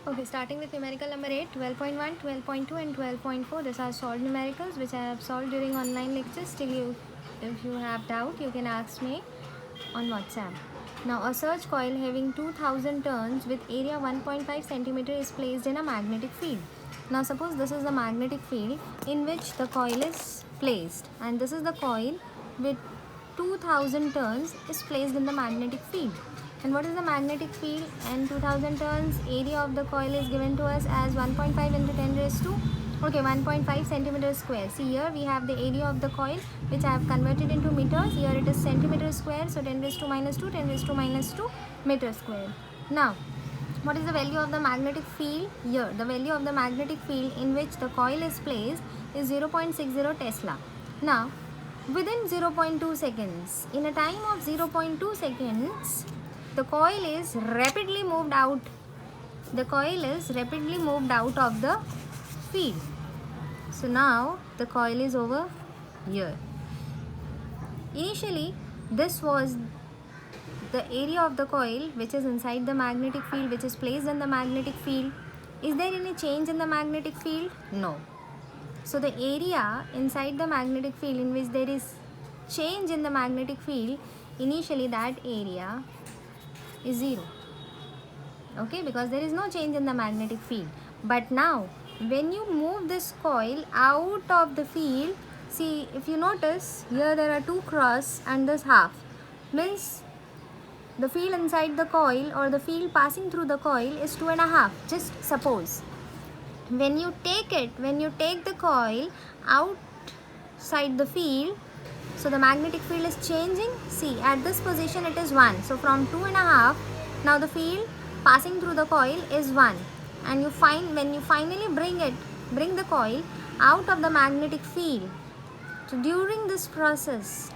Okay, starting with numerical number 8, 12.1, 12.2 and 12.4. These are solved numericals which I have solved during online lectures. Still, if you have doubt, you can ask me on WhatsApp. Now, a search coil having 2000 turns with area 1.5 centimeter is placed in a magnetic field. Now, suppose this is the magnetic field in which the coil is placed, and this is the coil with 2000 turns is placed in the magnetic field. And what is the magnetic field? And 2000 turns, area of the coil is given to us as 1.5 into 10 raised to 1.5 centimeter square. See, here we have the area of the coil which I have converted into meters. Here it is centimeter square, so 10 raised to minus 2, 10 raised to minus 2 meter square. Now, what is the value of the magnetic field? Here, the value of the magnetic field in which the coil is placed is 0.60 Tesla. Now, within 0.2 seconds, in a time of 0.2 seconds, the coil is rapidly moved out. The coil is rapidly moved out of the field. So now the coil is over here. Initially, this was the area of the coil which is inside the magnetic field, which is placed in the magnetic field. Is there any change in the magnetic field? No. So the area inside the magnetic field in which there is change in the magnetic field, initially that area is 0. Okay, because there is no change in the magnetic field. But now, when you move this coil out of the field, see, if you notice, here there are two cross and this half. Means the field inside the coil or the field passing through the coil is 2.5. Just suppose. When you take the coil outside the field, so the magnetic field is changing. See, at this position it is 1. So from 2.5, now the field passing through the coil is 1. And when you finally bring the coil out of the magnetic field. So during this process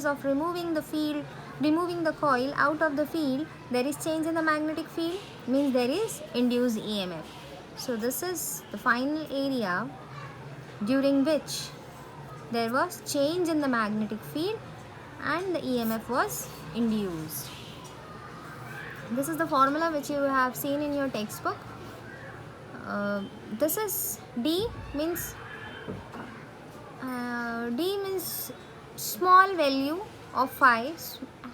of removing the coil out of the field, there is change in the magnetic field, means there is induced EMF. So this is the final area during which there was change in the magnetic field and the EMF was induced. This is the formula which you have seen in your textbook. This is D means small value of phi,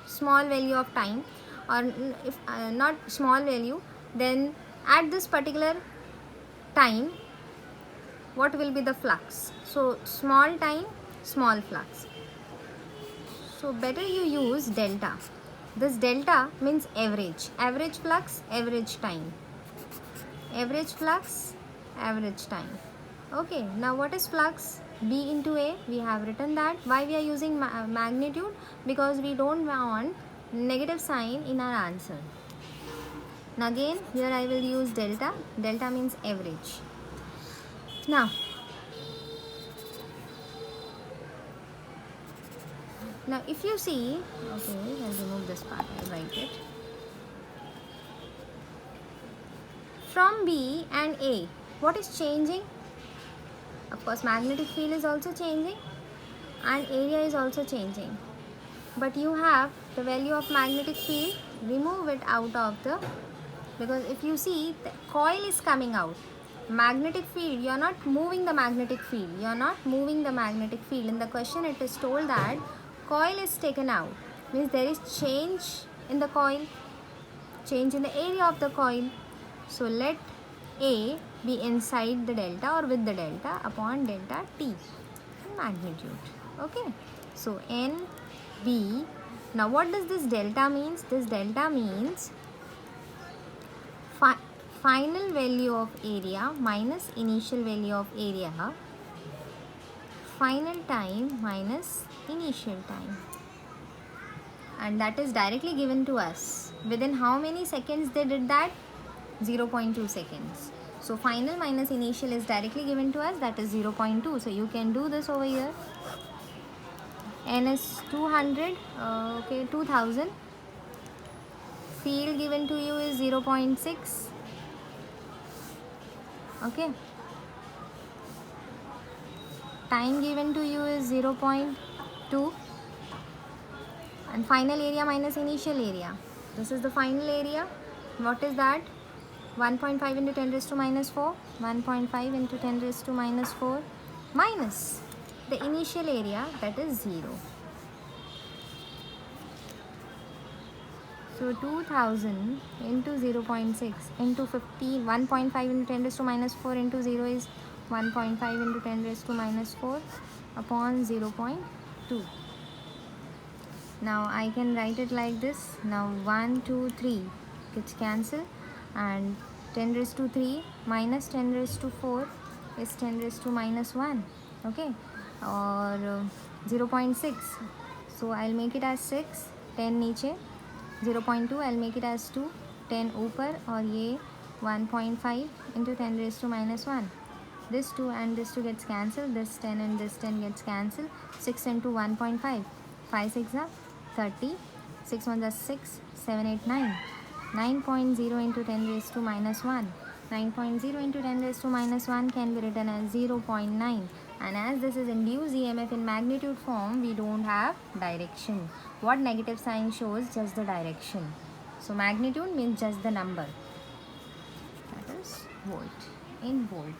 small value of time, or if not small value, then at this particular time what will be the flux. So small time, small flux. So better you use delta. This delta means average flux, average time, average flux, average time. Okay, now what is flux? B into A, we have written that. Why we are using magnitude? Because we don't want negative sign in our answer. Now again, here I will use delta. Delta means average. Now if you see, okay, I'll remove this part, I'll write it. From B and A, what is changing? Of course, magnetic field is also changing and area is also changing. But you have the value of magnetic field, remove it out of the, because if you see, the coil is coming out. Magnetic field, you are not moving the magnetic field. You are not moving the magnetic field. In the question, it is told that coil is taken out. Means there is change in the coil, change in the area of the coil. So let A be inside the delta or with the delta upon delta T magnitude. Okay. So N, B. Now what does this delta means? This delta means final value of area minus initial value of area, final time minus initial time, and that is directly given to us. Within how many seconds they did that? 0.2 seconds. So final minus initial is directly given to us, that is 0.2. So you can do this over here. N is 200, okay, 2000. Field given to you is 0.6. Okay. Time given to you is 0.2. And final area minus initial area. This is the final area. What is that? 1.5 into 10 raised to minus 4, 1.5 into 10 raised to minus 4 minus the initial area, that is 0. So 2000 into 0.6 into 50, 1.5 into 10 raised to minus 4 into 0 is 1.5 into 10 raised to minus 4 upon 0.2. Now I can write it like this. Now 1, 2, 3 gets cancelled, and 10 raised to 3 minus 10 raised to 4 is 10 raised to minus 1. Okay, or 0.6. So I'll make it as 6, 10 नीचे, 0.2 I'll make it as 2, 10 ऊपर, और ये 1.5 into 10 raised to minus 1. This 2 and this 2 gets cancelled, this 10 and this 10 gets cancelled. 6 into 1.5, 5 6 are 30, 6 1 are 6, 7 8 9. 9.0 into 10 raised to minus 1. 9.0 into 10 raised to minus 1 can be written as 0.9. And as this is induced EMF in magnitude form, we don't have direction. What negative sign shows? Just the direction. So magnitude means just the number. That is volt, in volt.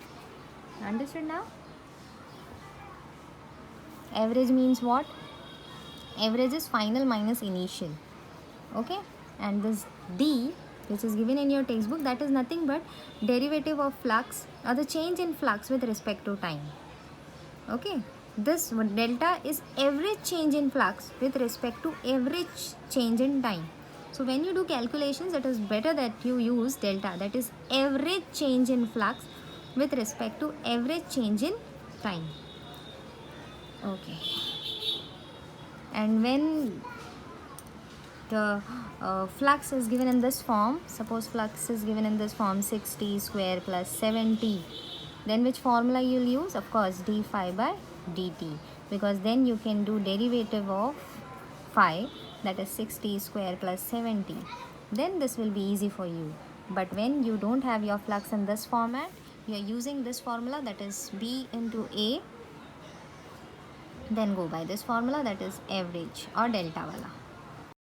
Understood now? Average means what? Average is final minus initial. Okay? And this D, which is given in your textbook, that is nothing but derivative of flux or the change in flux with respect to time. Okay? This delta is average change in flux with respect to average change in time. So when you do calculations, it is better that you use delta, that is average change in flux with respect to average change in time. Okay. And when the flux is given in this form, suppose flux is given in this form 6t square plus 7t, then which formula you will use? Of course, d phi by dt, because then you can do derivative of phi, that is 6t square plus 7t. Then this will be easy for you. But when you don't have your flux in this format, you are using this formula, that is B into A, then go by this formula, that is average or delta wala.